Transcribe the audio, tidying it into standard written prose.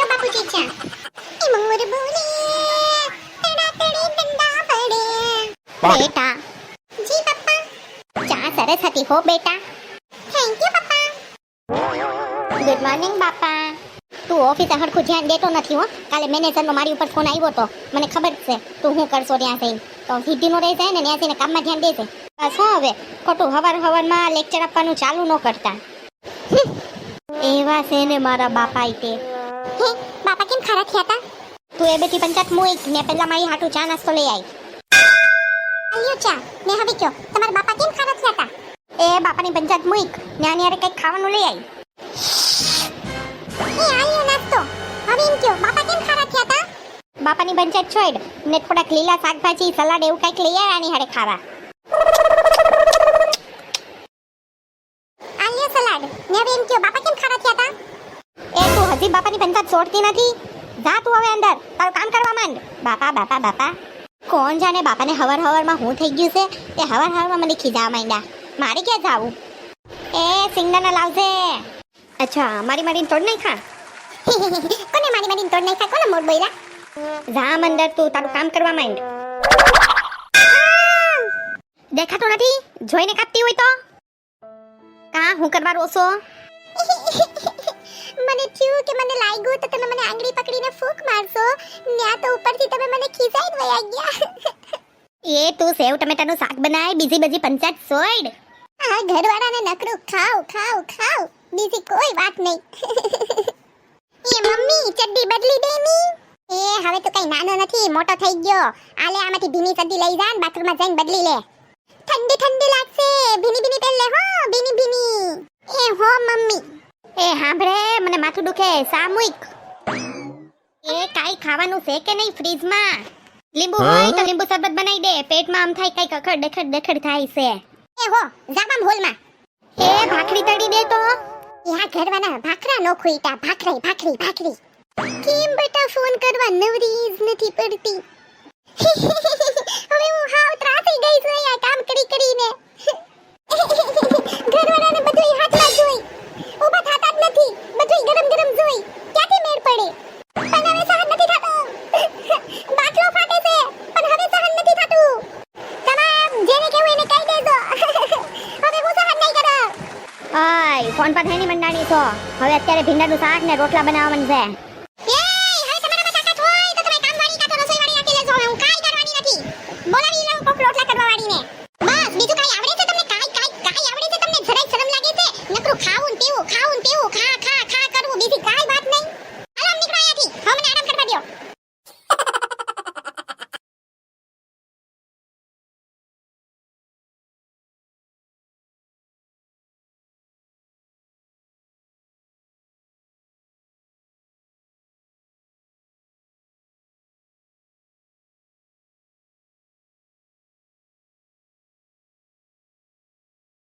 બાપુજી ચા એ મોર બોલે તડા તડે ડંડા પડે બેટા જી પપ્પા ચા સરસ હતી હો બેટા થેન્ક યુ પપ્પા ગુડ મોર્નિંગ બાપા તું ઓફિસે હરખું ધ્યાન દેતો નથી હો કાલે મેનેજરનો મારી ઉપર ફોન આવ્યો તો મને ખબર છે તું શું કરશો ત્યાં જઈને તો સીધીનો રહી જાય ને ત્યાં જઈને કામમાં ધ્યાન દેજે બસ હો હવે ખોટું હવારમાં લેક્ચર આપવાનું ચાલુ ન કરતા એવા છે ને મારા બાપા તે હે બાપા કેમ ખરા થયા તા તું એ બેટી પંચાયત મુઈક ને પહેલા મારી હાટુ ચા નાસ્તો લઈ આવી આલ્યો ચા ને હવે કયો તમારા બાપા કેમ ખરા થયા તા એ બાપાની પંચાયત મુઈક ને આની હારે કંઈક ખાવાનું લઈ આવી એ આલ્યો નાસ્તો હવે એમ કયો બાપા કેમ ખરા થયા તા બાપાની પંચાયત છોડ ને થોડાક લીલા શાકભાજી સલાડ એવું કંઈક લઈ આવ્યા આની હારે ખાવા આલ્યો સલાડ ને હવે એમ કયો બાપા કેમ ખરા થયા તા એ તું હજી બાપાની પંચાયત છોડતી નથી જા તું હવે અંદર તારું કામ કરવા માંડ બાપા બાપા બાપા કોણ જાણે બાપાને હવારમાં હું થઈ ગયું છે તે હવારમાં મને ખીજાવા માંડ્યા મારે ક્યાં જાવું એ સિંગદાણા લાવજે અચ્છા મારી તોડ નહીં ખા કોને મારી તોડ નહીં ખા કોને મોડ બોલ્યા જા અંદર તું તારું કામ કરવા માંડ દેખાતો નથી જોઈને કાપતી હોય તો કા હું કરવા રોસો મને થયું કે મને લાગ્યું તો તમે મને આંગળી પકડીને ફૂંક મારશો ન્યા તો ઉપરથી તમે મને ખીજાઈ વયા ગયા એ તું સેવ ટમેટાનું શાક બનાય બીજી બજી પંચાયત સોઈડ આ ઘરવાળાને નકરું ખાવ બીજી કોઈ વાત નહીં એ મમ્મી ચડ્ડી બદલી દેની એ હવે તો કઈ નાનો નથી મોટો થઈ ગયો આલે આમાંથી ભીની ચડ્ડી લઈ જા ને બાથરૂમમાં જઈને બદલી લે ઠંડી લાગશે ભીની પહેર લે હો ભીની એ હો મમ્મી એ હાંભળે મને માથું દુખે સામૂહિક એ કાઈ ખાવાનું છે કે નહીં ફ્રીજમાં લીંબુ હોય તો લીંબુ શરબત બનાવી દે પેટમાં આમ થાય કઈ કખડ થાય છે એ હો જાપામ હોલમાં એ ભાખરી તળી દે તો યા ઘરવાના ભાખરા નો ખોઈટા ભાખરી કેમ બેટા ફોન કરવા નવરી જ નથી પડતી હવે હું હાવ ત્રાસી ગઈ છું આ કામ કરીને ઘરવાળાને બધું હાથમાં જોઈ ઊભા થતા જ નથી બધું ગરમ જોઈ ક્યાંથી મેળ પડે પણ હવે સહન નથી થતું બાટલો ફાટે છે પણ હવે સહન નથી થતું તમામ જેને કેવું એને કહી દેજો હવે હું સહન નહીં કરું આય ફોન પર હેની મંડાણી છો હવે અત્યારે ભીંડાનું શાક ને રોટલા બનાવવાનું છે